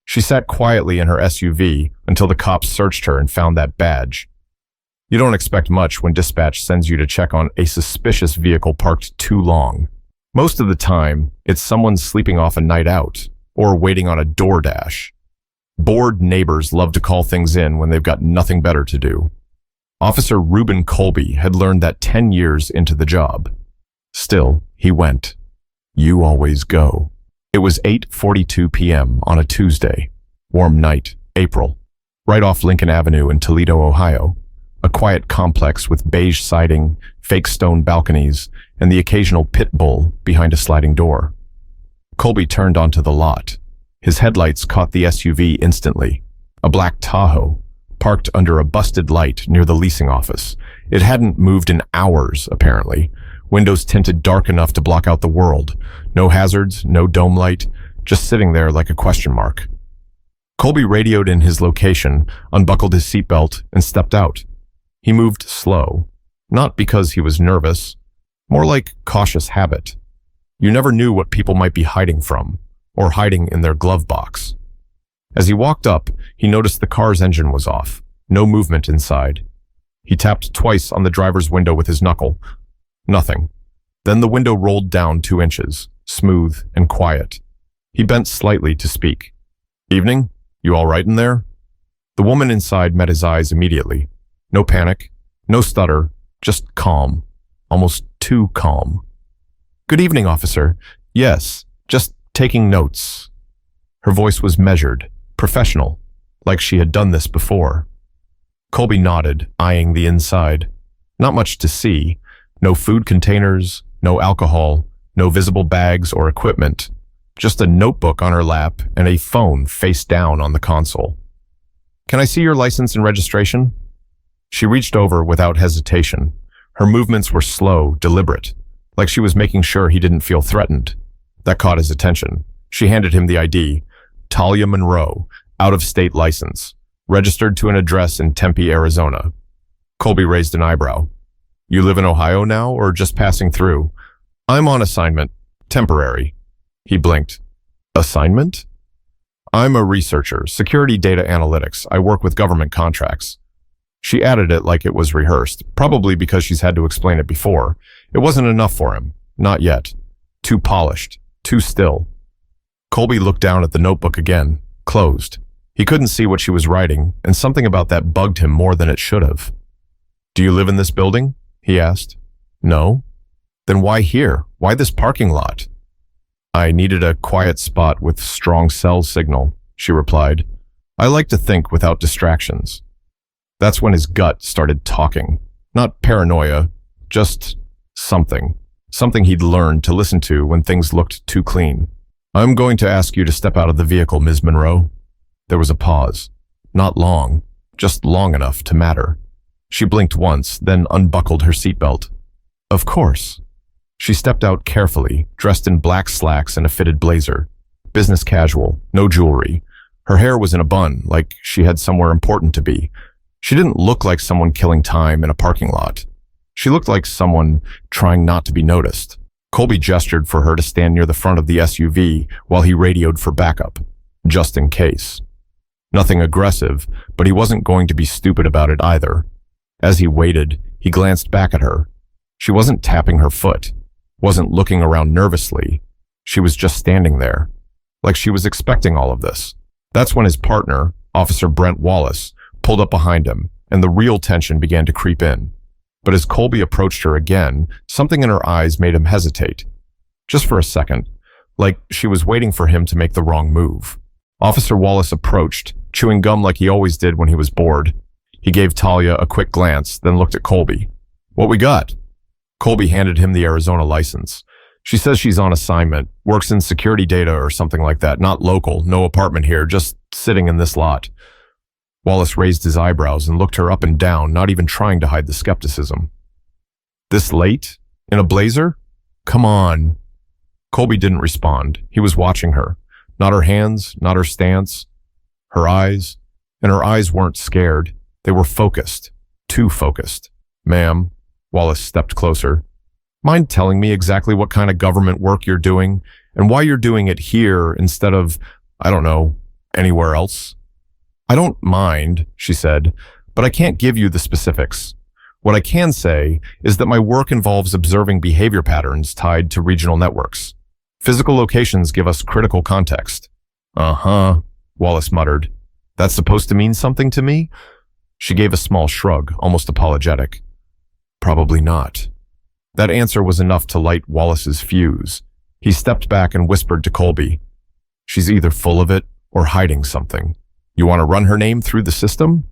She sat quietly in her SUV until the cops searched her and found that badge. You don't expect much when dispatch sends you to check on a suspicious vehicle parked too long. Most of the time, it's someone sleeping off a night out or waiting on a DoorDash. Bored neighbors love to call things in when they've got nothing better to do. Officer Reuben Colby had learned that 10 years into the job. Still, he went. You always go. It was 8:42 p.m. on a Tuesday. Warm night, April. Right off Lincoln Avenue in Toledo, Ohio. A quiet complex with beige siding, fake stone balconies, and the occasional pit bull behind a sliding door. Colby turned onto the lot. His headlights caught the SUV instantly. A black Tahoe, parked under a busted light near the leasing office. It hadn't moved in hours, apparently. Windows tinted dark enough to block out the world. No hazards, no dome light, just sitting there like a question mark. Colby radioed in his location, unbuckled his seatbelt, and stepped out. He moved slow, not because he was nervous, more like cautious habit. You never knew what people might be hiding from, or hiding in their glove box. As he walked up, he noticed the car's engine was off, no movement inside. He tapped twice on the driver's window with his knuckle. Nothing. Then the window rolled down 2 inches, smooth and quiet. He bent slightly to speak. Evening? You all right in there? The woman inside met his eyes immediately. No panic, no stutter, just calm. Almost too calm. Good evening, officer. Yes, just taking notes. Her voice was measured, professional, like she had done this before. Colby nodded, eyeing the inside. Not much to see. No food containers, no alcohol, no visible bags or equipment. Just a notebook on her lap and a phone face down on the console. Can I see your license and registration? She reached over without hesitation. Her movements were slow, deliberate, like she was making sure he didn't feel threatened. That caught his attention. She handed him the ID. Talia Monroe, out-of-state license, registered to an address in Tempe, Arizona. Colby raised an eyebrow. You live in Ohio now, or just passing through? I'm on assignment. Temporary. He blinked. Assignment? I'm a researcher, security data analytics. I work with government contracts. She added it like it was rehearsed, probably because she's had to explain it before. It wasn't enough for him. Not yet. Too polished. Too still. Colby looked down at the notebook again, closed. He couldn't see what she was writing, and something about that bugged him more than it should have. Do you live in this building? He asked. No. Then why here? Why this parking lot? I needed a quiet spot with strong cell signal, she replied. I like to think without distractions. That's when his gut started talking. Not paranoia, just something. Something he'd learned to listen to when things looked too clean. I'm going to ask you to step out of the vehicle, Ms. Monroe. There was a pause. Not long, just long enough to matter. She blinked once, then unbuckled her seatbelt. Of course. She stepped out carefully, dressed in black slacks and a fitted blazer. Business casual, no jewelry. Her hair was in a bun, like she had somewhere important to be. She didn't look like someone killing time in a parking lot. She looked like someone trying not to be noticed. Colby gestured for her to stand near the front of the SUV while he radioed for backup, just in case. Nothing aggressive, but he wasn't going to be stupid about it either. As he waited, he glanced back at her. She wasn't tapping her foot, wasn't looking around nervously. She was just standing there, like she was expecting all of this. That's when his partner, Officer Brent Wallace, pulled up behind him, and the real tension began to creep in. But as Colby approached her again, something in her eyes made him hesitate. Just for a second, like she was waiting for him to make the wrong move. Officer Wallace approached, chewing gum like he always did when he was bored. He gave Talia a quick glance, then looked at Colby. What we got? Colby handed him the Arizona license. She says she's on assignment, works in security data or something like that, not local, no apartment here, just sitting in this lot. Wallace raised his eyebrows and looked her up and down, not even trying to hide the skepticism. This late? In a blazer? Come on. Colby didn't respond. He was watching her. Not her hands, not her stance. Her eyes. And her eyes weren't scared. They were focused. Too focused. Ma'am. Wallace stepped closer. Mind telling me exactly what kind of government work you're doing and why you're doing it here instead of, I don't know, Anywhere else? I don't mind, she said, but I can't give you the specifics. What I can say is that my work involves observing behavior patterns tied to regional networks. Physical locations give us critical context. Uh-huh, Wallace muttered. That's supposed to mean something to me? She gave a small shrug, almost apologetic. Probably not. That answer was enough to light Wallace's fuse. He stepped back and whispered to Colby. She's either full of it or hiding something. You want to run her name through the system?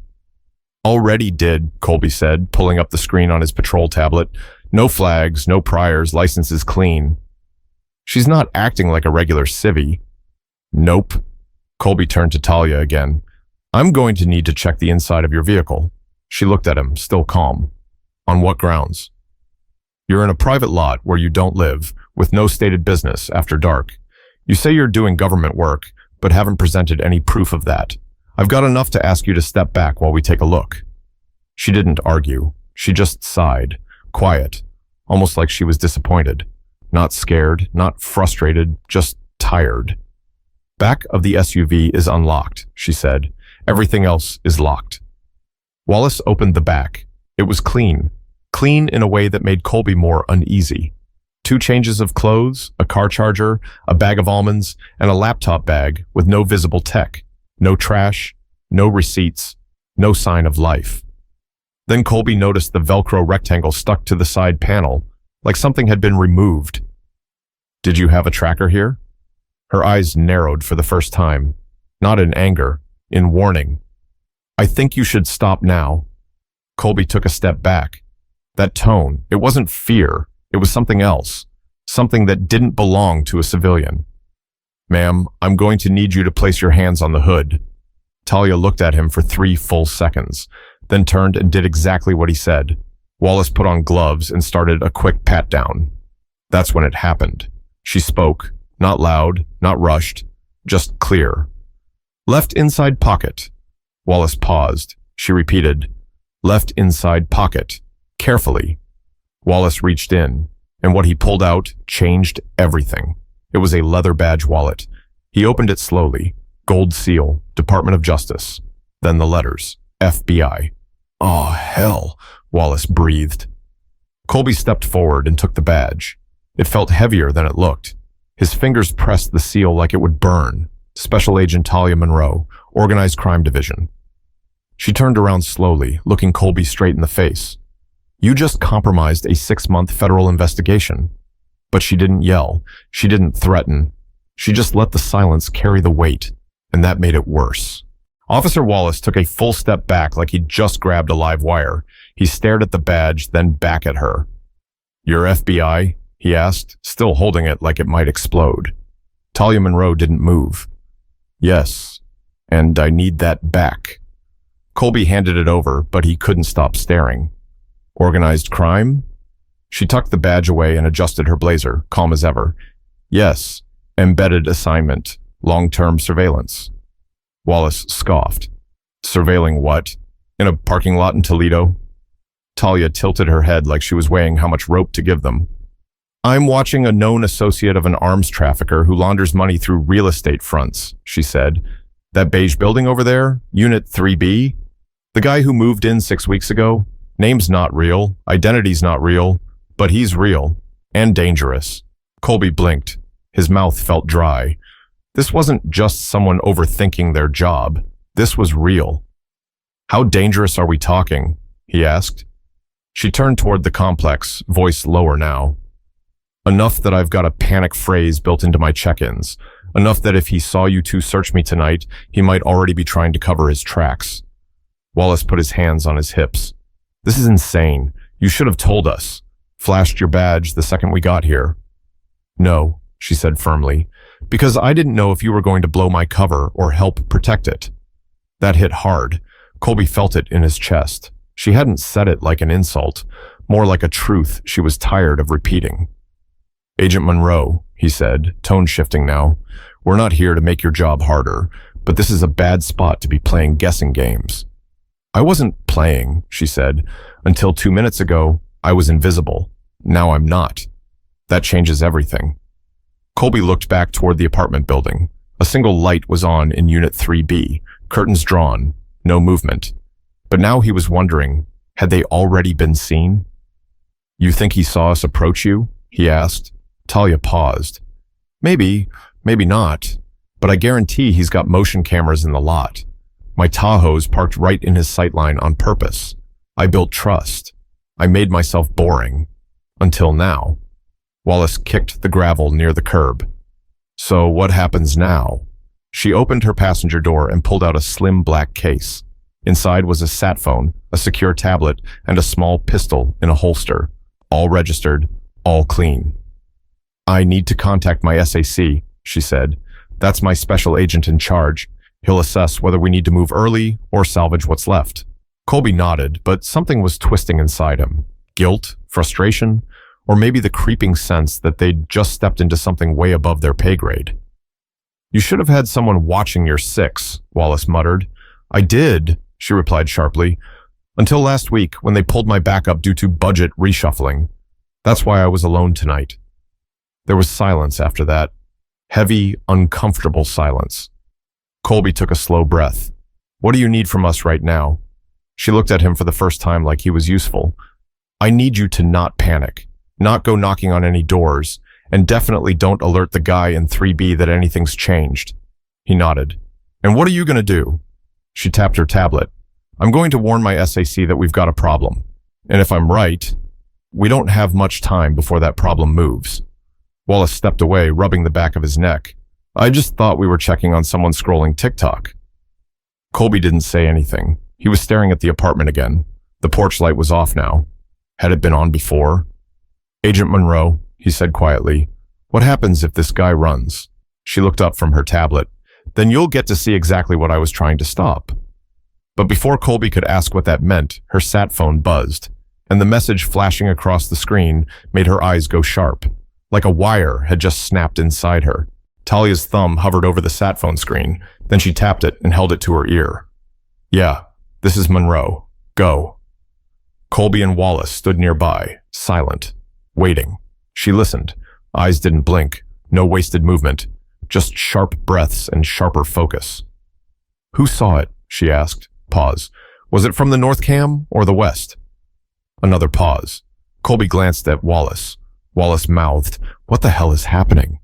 Already did, Colby said, pulling up the screen on his patrol tablet. No flags, no priors, licenses clean. She's not acting like a regular civvy. Nope. Colby turned to Talia again. I'm going to need to check the inside of your vehicle. She looked at him, still calm. On what grounds? You're in a private lot where you don't live, with no stated business after dark. You say you're doing government work, but haven't presented any proof of that. I've got enough to ask you to step back while we take a look. She didn't argue. She just sighed, quiet, almost like she was disappointed. Not scared, not frustrated, just tired. Back of the SUV is unlocked, she said. Everything else is locked. Wallace opened the back. It was clean. Clean in a way that made Colby more uneasy. 2 changes of clothes, a car charger, a bag of almonds, and a laptop bag with no visible tech. No trash, no receipts, no sign of life. Then Colby noticed the Velcro rectangle stuck to the side panel, like something had been removed. Did you have a tracker here? Her eyes narrowed for the first time, not in anger, in warning. I think you should stop now. Colby took a step back. That tone, it wasn't fear, it was something else, something that didn't belong to a civilian. Ma'am, I'm going to need you to place your hands on the hood. Talia looked at him for 3 full seconds, then turned and did exactly what he said. Wallace put on gloves and started a quick pat down. That's when it happened. She spoke, not loud, not rushed, just clear. Left inside pocket. Wallace paused. She repeated, left inside pocket, carefully. Wallace reached in, and what he pulled out changed everything. It was a leather badge wallet. He opened it slowly. Gold seal, Department of Justice. Then the letters, FBI. Oh, hell, Wallace breathed. Colby stepped forward and took the badge. It felt heavier than it looked. His fingers pressed the seal like it would burn. Special Agent Talia Monroe, Organized Crime Division. She turned around slowly, looking Colby straight in the face. You just compromised a 6-month federal investigation. But she didn't yell. She didn't threaten. She just let the silence carry the weight, and that made it worse. Officer Wallace took a full step back like he'd just grabbed a live wire. He stared at the badge, then back at her. You're FBI? He asked, still holding it like it might explode. Talia Monroe didn't move. Yes, and I need that back. Colby handed it over, but he couldn't stop staring. Organized crime? She tucked the badge away and adjusted her blazer, calm as ever. Yes, embedded assignment, long-term surveillance. Wallace scoffed. Surveilling what? In a parking lot in Toledo? Talia tilted her head like she was weighing how much rope to give them. I'm watching a known associate of an arms trafficker who launders money through real estate fronts, she said. That beige building over there, Unit 3B? The guy who moved in 6 weeks ago? Name's not real, identity's not real, but he's real, and dangerous. Colby blinked. His mouth felt dry. This wasn't just someone overthinking their job. This was real. How dangerous are we talking? He asked. She turned toward the complex, voice lower now. Enough that I've got a panic phrase built into my check-ins. Enough that if he saw you two search me tonight, he might already be trying to cover his tracks. Wallace put his hands on his hips. This is insane. You should have told us. Flashed your badge the second we got here. No, she said firmly, because I didn't know if you were going to blow my cover or help protect it. That hit hard. Colby felt it in his chest. She hadn't said it like an insult, more like a truth she was tired of repeating. Agent Monroe, he said, tone shifting now, we're not here to make your job harder, but this is a bad spot to be playing guessing games. I wasn't playing, she said. Until 2 minutes ago, I was invisible. Now I'm not. That changes everything. Colby looked back toward the apartment building. A single light was on in Unit 3B, curtains drawn, no movement. But now he was wondering, had they already been seen? "You think he saw us approach you?" he asked. Talia paused. "Maybe, maybe not, but I guarantee he's got motion cameras in the lot. My Tahoe's parked right in his sightline on purpose. I built trust. I made myself boring. Until now." Wallace kicked the gravel near the curb. "So what happens now?" She opened her passenger door and pulled out a slim black case. Inside was a sat phone, a secure tablet, and a small pistol in a holster. All registered, all clean. "I need to contact my SAC," she said. "That's my special agent in charge. He'll assess whether we need to move early or salvage what's left." Colby nodded, but something was twisting inside him. Guilt, frustration, or maybe the creeping sense that they'd just stepped into something way above their pay grade. "You should have had someone watching your six," Wallace muttered. "I did," she replied sharply, "until last week when they pulled my backup due to budget reshuffling. That's why I was alone tonight." There was silence after that. Heavy, uncomfortable silence. Colby took a slow breath. "What do you need from us right now?" She looked at him for the first time like he was useful. "I need you to not panic, not go knocking on any doors, and definitely don't alert the guy in 3B that anything's changed." He nodded. "And what are you going to do?" She tapped her tablet. "I'm going to warn my SAC that we've got a problem. And if I'm right, we don't have much time before that problem moves." Wallace stepped away, rubbing the back of his neck. "I just thought we were checking on someone scrolling TikTok." Colby didn't say anything. He was staring at the apartment again. The porch light was off now. Had it been on before? "Agent Monroe," he said quietly, "what happens if this guy runs?" She looked up from her tablet. "Then you'll get to see exactly what I was trying to stop." But before Colby could ask what that meant, her sat phone buzzed, and the message flashing across the screen made her eyes go sharp, like a wire had just snapped inside her. Talia's thumb hovered over the sat phone screen, then she tapped it and held it to her ear. "Yeah, this is Monroe. Go." Colby and Wallace stood nearby, silent, waiting. She listened. Eyes didn't blink, no wasted movement, just sharp breaths and sharper focus. "Who saw it?" she asked. Pause. "Was it from the north cam or the west?" Another pause. Colby glanced at Wallace. Wallace mouthed, "What the hell is happening?"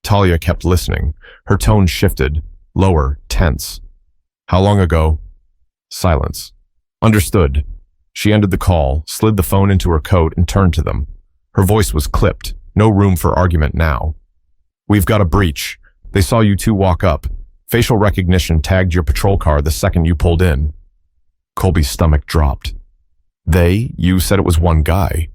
Talia kept listening. Her tone shifted, lower, tense. "How long ago?" Silence. "Understood." She ended the call, slid the phone into her coat, and turned to them. Her voice was clipped, no room for argument now. "We've got a breach. They saw you two walk up. Facial recognition tagged your patrol car the second you pulled in." Colby's stomach dropped. You said it was one guy."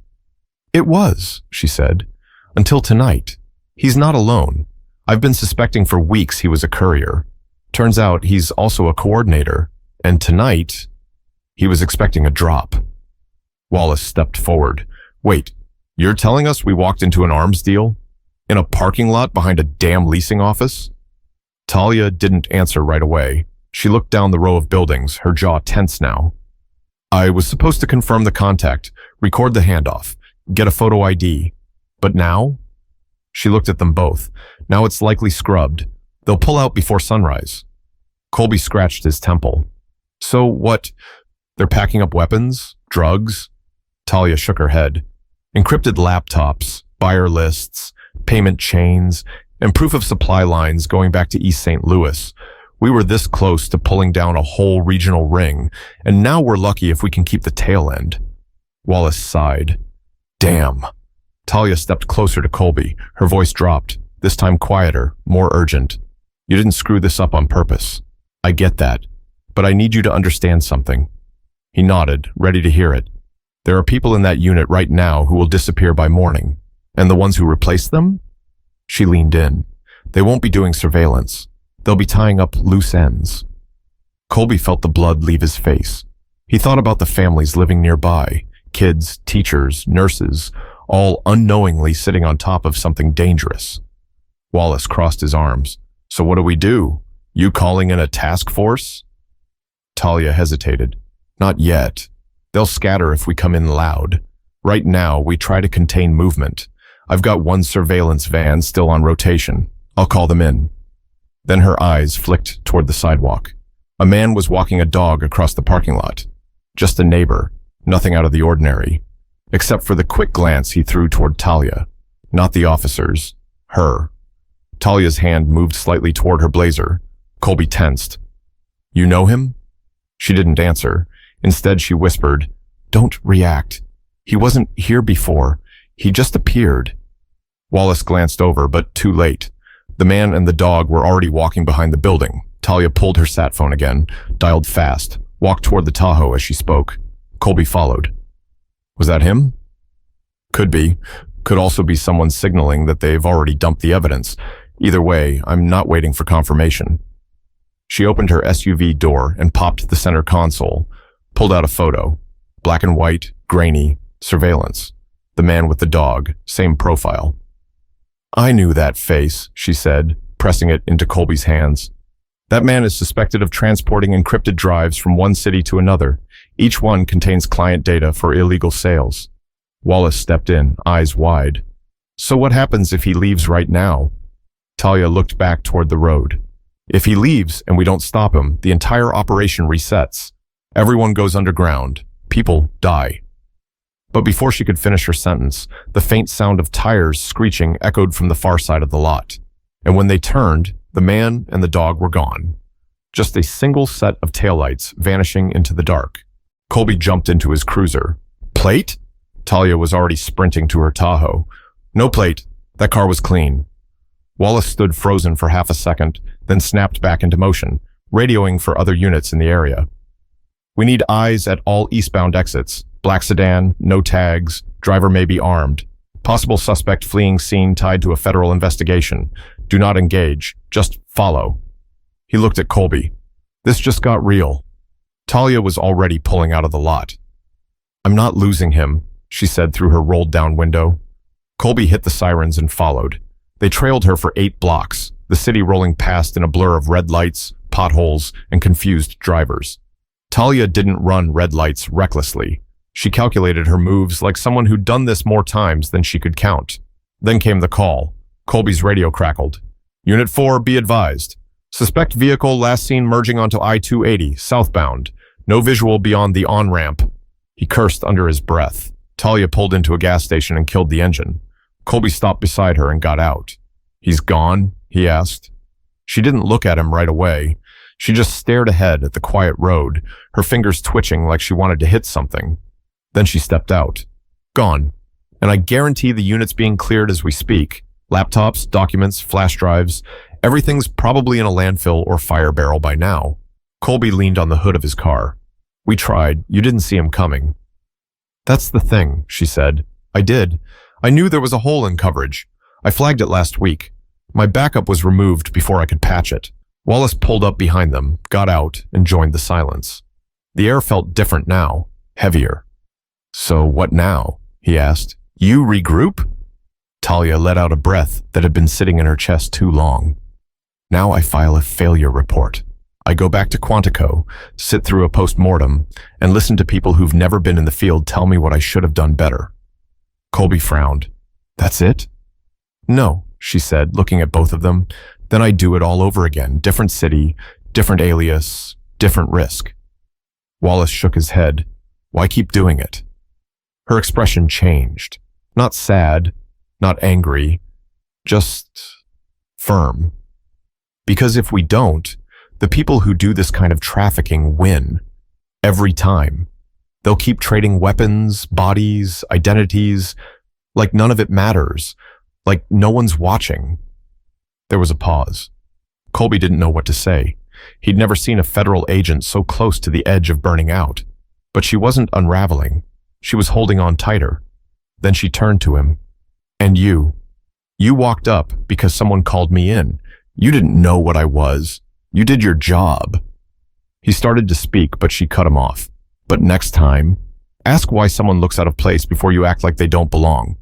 "It was," she said, "until tonight. He's not alone. I've been suspecting for weeks he was a courier. Turns out he's also a coordinator. And tonight, he was expecting a drop." Wallace stepped forward. "Wait, you're telling us we walked into an arms deal? In a parking lot behind a damn leasing office?" Talia didn't answer right away. She looked down the row of buildings, her jaw tense now. "I was supposed to confirm the contact, record the handoff, get a photo ID. But now?" She looked at them both. "Now it's likely scrubbed. They'll pull out before sunrise." Colby scratched his temple. "So what? They're packing up weapons? Drugs?" Talia shook her head. "Encrypted laptops, buyer lists, payment chains, and proof of supply lines going back to East St. Louis. We were this close to pulling down a whole regional ring, and now we're lucky if we can keep the tail end." Wallace sighed. "Damn." Talia stepped closer to Colby. Her voice dropped, this time quieter, more urgent. "You didn't screw this up on purpose. I get that. But I need you to understand something." He nodded, ready to hear it. "There are people in that unit right now who will disappear by morning. And the ones who replace them?" She leaned in. "They won't be doing surveillance. They'll be tying up loose ends." Colby felt the blood leave his face. He thought about the families living nearby, kids, teachers, nurses, all unknowingly sitting on top of something dangerous. Wallace crossed his arms. "So what do we do? You calling in a task force?" Talia hesitated. "Not yet. They'll scatter if we come in loud. Right now, we try to contain movement. I've got one surveillance van still on rotation. I'll call them in." Then her eyes flicked toward the sidewalk. A man was walking a dog across the parking lot. Just a neighbor, nothing out of the ordinary, except for the quick glance he threw toward Talia. Not the officers, her. Talia's hand moved slightly toward her blazer. Colby tensed. "You know him?" She didn't answer. Instead, she whispered, "Don't react. He wasn't here before. He just appeared." Wallace glanced over, but too late. The man and the dog were already walking behind the building. Talia pulled her sat phone again, dialed fast, walked toward the Tahoe as she spoke. Colby followed. "Was that him?" "Could be. Could also be someone signaling that they've already dumped the evidence. Either way, I'm not waiting for confirmation." She opened her SUV door and popped the center console, pulled out a photo. Black and white, grainy, surveillance. The man with the dog, same profile. "I knew that face," she said, pressing it into Colby's hands. "That man is suspected of transporting encrypted drives from one city to another. Each one contains client data for illegal sales." Wallace stepped in, eyes wide. "So what happens if he leaves right now?" Talia looked back toward the road. "If he leaves and we don't stop him, the entire operation resets. Everyone goes underground. People die." But before she could finish her sentence, the faint sound of tires screeching echoed from the far side of the lot. And when they turned, the man and the dog were gone. Just a single set of taillights vanishing into the dark. Colby jumped into his cruiser. "Plate?" Talia was already sprinting to her Tahoe. "No plate. That car was clean." Wallace stood frozen for half a second, then snapped back into motion, radioing for other units in the area. "We need eyes at all eastbound exits. Black sedan, no tags, driver may be armed. Possible suspect fleeing scene tied to a federal investigation. Do not engage, just follow." He looked at Colby. This just got real. Talia was already pulling out of the lot. "I'm not losing him," she said through her rolled-down window. Colby hit the sirens and followed. They trailed her for 8 blocks, the city rolling past in a blur of red lights, potholes, and confused drivers. Talia didn't run red lights recklessly. She calculated her moves like someone who'd done this more times than she could count. Then came the call. Colby's radio crackled. "Unit 4, be advised. Suspect vehicle last seen merging onto I-280, southbound. No visual beyond the on-ramp." He cursed under his breath. Talia pulled into a gas station and killed the engine. Colby stopped beside her and got out. "He's gone?" he asked. She didn't look at him right away. She just stared ahead at the quiet road, her fingers twitching like she wanted to hit something. Then she stepped out. "Gone. And I guarantee the unit's being cleared as we speak. Laptops, documents, flash drives. Everything's probably in a landfill or fire barrel by now." Colby leaned on the hood of his car. "We tried. You didn't see him coming." "That's the thing," she said. "I did. I knew there was a hole in coverage. I flagged it last week. My backup was removed before I could patch it." Wallace pulled up behind them, got out, and joined the silence. The air felt different now, heavier. "So what now?" he asked. "You regroup?" Talia let out a breath that had been sitting in her chest too long. "Now I file a failure report. I go back to Quantico, sit through a post-mortem, and listen to people who've never been in the field tell me what I should have done better." Colby frowned. "That's it?" "No," she said, looking at both of them. "Then I do it all over again. Different city, different alias, different risk." Wallace shook his head. "Why keep doing it?" Her expression changed. Not sad, not angry, just firm. "Because if we don't, the people who do this kind of trafficking win. Every time. They'll keep trading weapons, bodies, identities, like none of it matters, like no one's watching." There was a pause. Colby didn't know what to say. He'd never seen a federal agent so close to the edge of burning out. But she wasn't unraveling. She was holding on tighter. Then she turned to him. "And you? You walked up because someone called me in. You didn't know what I was. You did your job." He started to speak, but she cut him off. "But next time, ask why someone looks out of place before you act like they don't belong.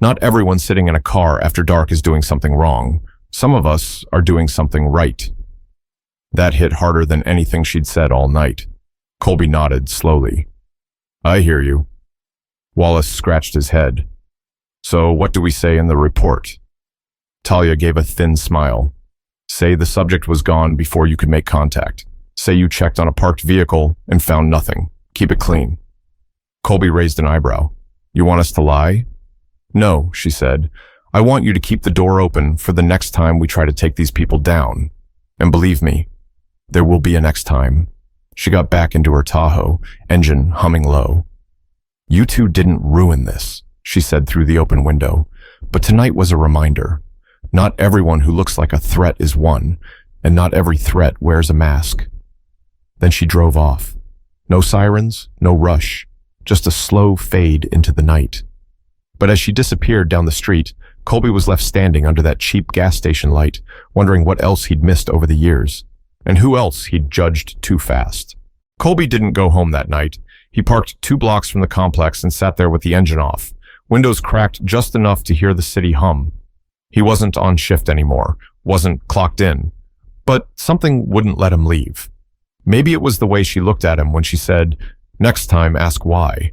Not everyone sitting in a car after dark is doing something wrong. Some of us are doing something right." That hit harder than anything she'd said all night. Colby nodded slowly. "I hear you." Wallace scratched his head. "So what do we say in the report?" Talia gave a thin smile. Say the subject was gone before you could make contact. Say you checked on a parked vehicle and found nothing. Keep it clean." Colby raised an eyebrow. "You want us to lie?" "No," she said. "I want you to keep the door open for the next time we try to take these people down. And believe me, there will be a next time." She got back into her Tahoe, engine humming low. "You two didn't ruin this," she said through the open window. "But tonight was a reminder. Not everyone who looks like a threat is one, and not every threat wears a mask." Then she drove off. No sirens, no rush, just a slow fade into the night. But as she disappeared down the street, Colby was left standing under that cheap gas station light, wondering what else he'd missed over the years, and who else he'd judged too fast. Colby didn't go home that night. He parked 2 blocks from the complex and sat there with the engine off, windows cracked just enough to hear the city hum. He wasn't on shift anymore, wasn't clocked in, but something wouldn't let him leave. Maybe it was the way she looked at him when she said, "Next time, ask why."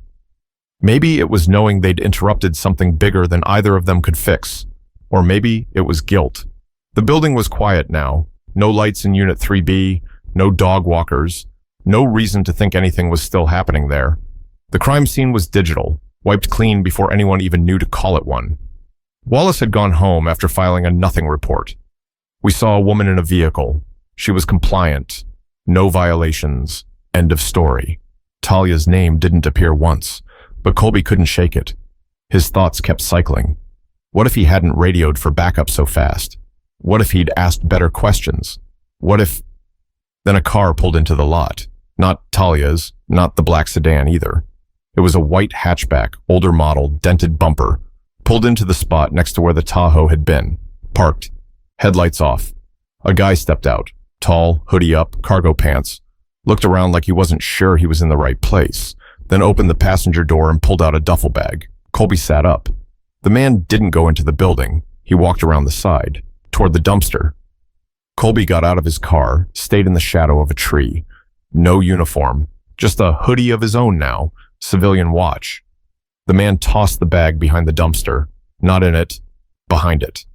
Maybe it was knowing they'd interrupted something bigger than either of them could fix. Or maybe it was guilt. The building was quiet now. No lights in Unit 3B, no dog walkers, no reason to think anything was still happening there. The crime scene was digital, wiped clean before anyone even knew to call it one. Wallace had gone home after filing a nothing report. We saw a woman in a vehicle. She was compliant. No violations. End of story. Talia's name didn't appear once, but Colby couldn't shake it. His thoughts kept cycling. What if he hadn't radioed for backup so fast? What if he'd asked better questions? What if... Then a car pulled into the lot. Not Talia's, not the black sedan either. It was a white hatchback, older model, dented bumper, pulled into the spot next to where the Tahoe had been. Parked. Headlights off. A guy stepped out. Tall, hoodie up, cargo pants. Looked around like he wasn't sure he was in the right place. Then opened the passenger door and pulled out a duffel bag. Colby sat up. The man didn't go into the building. He walked around the side, toward the dumpster. Colby got out of his car, stayed in the shadow of a tree. No uniform, just a hoodie of his own now, civilian watch. The man tossed the bag behind the dumpster, not in it, behind it.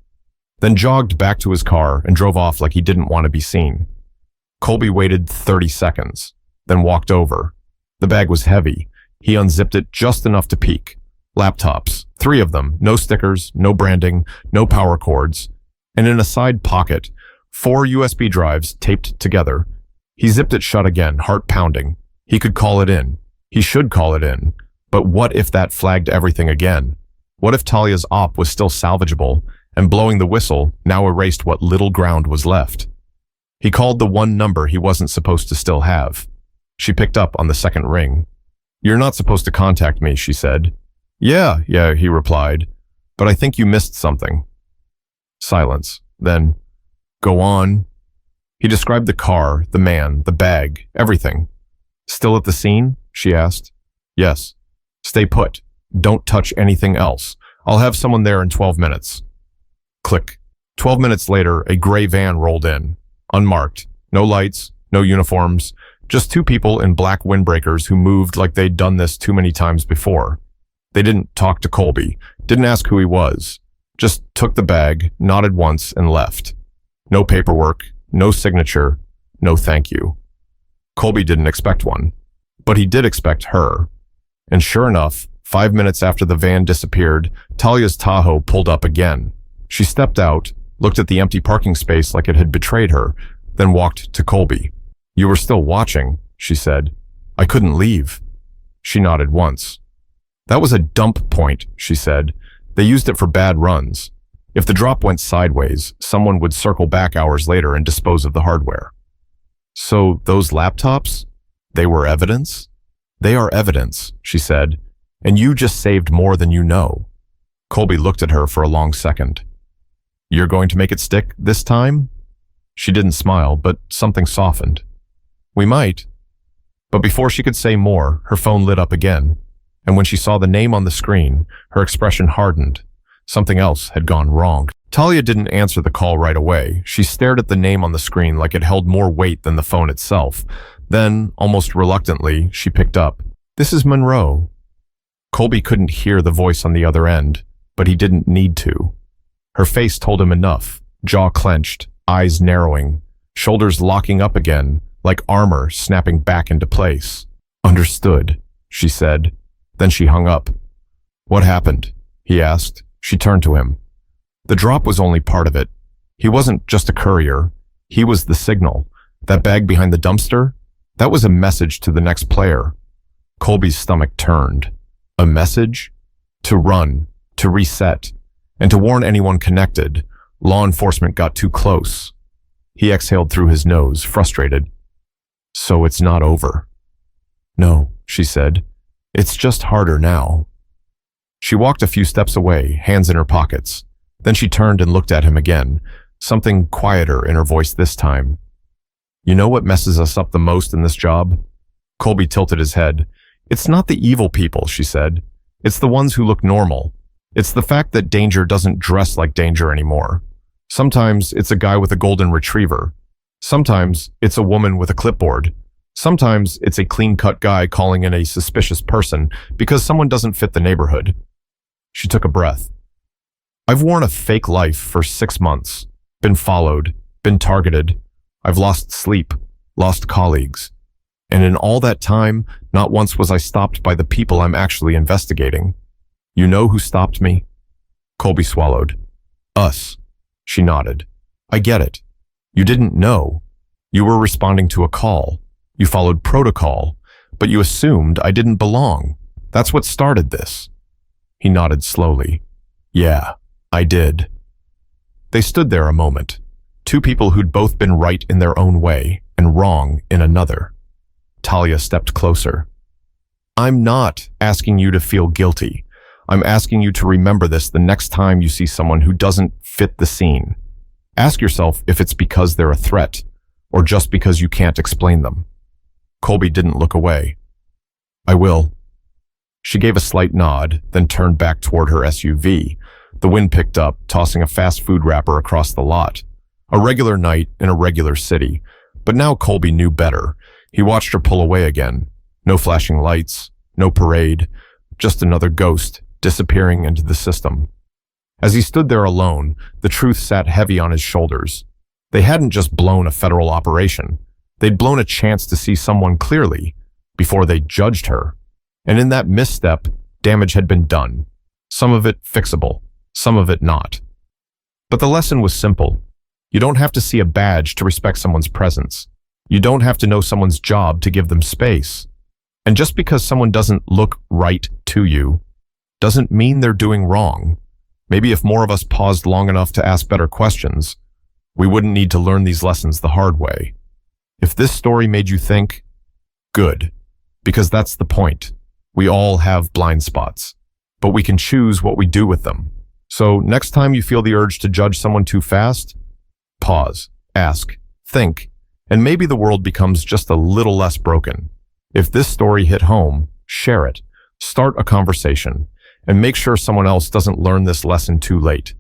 Then jogged back to his car and drove off like he didn't want to be seen. Colby waited 30 seconds, then walked over. The bag was heavy. He unzipped it just enough to peek. Laptops, 3 of them, no stickers, no branding, no power cords. And in a side pocket, 4 USB drives taped together. He zipped it shut again, heart pounding. He could call it in. He should call it in. But what if that flagged everything again? What if Talia's op was still salvageable, and blowing the whistle now erased what little ground was left? He called the one number he wasn't supposed to still have. She picked up on the second ring. "You're not supposed to contact me," she said. Yeah, he replied. "But I think you missed something." Silence. Then, "Go on." He described the car, the man, the bag, everything. "Still at the scene?" she asked. "Yes." "Stay put. Don't touch anything else. I'll have someone there in 12 minutes. Click. 12 minutes later, a gray van rolled in. Unmarked. No lights, no uniforms. Just 2 people in black windbreakers who moved like they'd done this too many times before. They didn't talk to Colby, didn't ask who he was. Just took the bag, nodded once, and left. No paperwork, no signature, no thank you. Colby didn't expect one, but he did expect her. And sure enough, 5 minutes after the van disappeared, Talia's Tahoe pulled up again. She stepped out, looked at the empty parking space like it had betrayed her, then walked to Colby. "You were still watching," she said. "I couldn't leave." She nodded once. "That was a dump point," she said. "They used it for bad runs. If the drop went sideways, someone would circle back hours later and dispose of the hardware." "So those laptops? They were evidence?" "They are evidence," she said. "And you just saved more than you know." Colby looked at her for a long second. "You're going to make it stick this time?" She didn't smile, but something softened. "We might." But before she could say more, her phone lit up again. And when she saw the name on the screen, her expression hardened. Something else had gone wrong. Talia didn't answer the call right away. She stared at the name on the screen like it held more weight than the phone itself. Then, almost reluctantly, she picked up. "This is Monroe." Colby couldn't hear the voice on the other end, but he didn't need to. Her face told him enough, jaw clenched, eyes narrowing, shoulders locking up again, like armor snapping back into place. "Understood," she said. Then she hung up. "What happened?" he asked. She turned to him. The drop was only part of it. He wasn't just a courier. He was the signal. That bag behind the dumpster? That was a message to the next player. Colby's stomach turned. A message? To run, to reset, and to warn anyone connected. Law enforcement got too close. He exhaled through his nose, frustrated. "So it's not over." "No," she said. "It's just harder now." She walked a few steps away, hands in her pockets. Then she turned and looked at him again, something quieter in her voice this time. "You know what messes us up the most in this job?" Colby tilted his head. "It's not the evil people," she said. "It's the ones who look normal. It's the fact that danger doesn't dress like danger anymore. Sometimes it's a guy with a golden retriever. Sometimes it's a woman with a clipboard. Sometimes it's a clean-cut guy calling in a suspicious person because someone doesn't fit the neighborhood." She took a breath. "I've worn a fake life for 6 months, been followed, been targeted. I've lost sleep, lost colleagues. And in all that time, not once was I stopped by the people I'm actually investigating. You know who stopped me?" Colby swallowed. "Us." She nodded. "I get it. You didn't know. You were responding to a call. You followed protocol, but you assumed I didn't belong. That's what started this." He nodded slowly. "Yeah, I did." They stood there a moment, two people who'd both been right in their own way and wrong in another. Talia stepped closer. "I'm not asking you to feel guilty. I'm asking you to remember this the next time you see someone who doesn't fit the scene. Ask yourself if it's because they're a threat or just because you can't explain them." Colby didn't look away. "I will." She gave a slight nod, then turned back toward her SUV. The wind picked up, tossing a fast food wrapper across the lot. A regular night in a regular city. But now Colby knew better. He watched her pull away again. No flashing lights, no parade, just another ghost disappearing into the system. As he stood there alone, the truth sat heavy on his shoulders. They hadn't just blown a federal operation. They'd blown a chance to see someone clearly before they judged her. And in that misstep, damage had been done. Some of it fixable, some of it not. But the lesson was simple. You don't have to see a badge to respect someone's presence. You don't have to know someone's job to give them space. And just because someone doesn't look right to you, doesn't mean they're doing wrong. Maybe if more of us paused long enough to ask better questions, we wouldn't need to learn these lessons the hard way. If this story made you think, good, because that's the point. We all have blind spots, but we can choose what we do with them. So next time you feel the urge to judge someone too fast, pause, ask, think, and maybe the world becomes just a little less broken. If this story hit home, share it, start a conversation, and make sure someone else doesn't learn this lesson too late.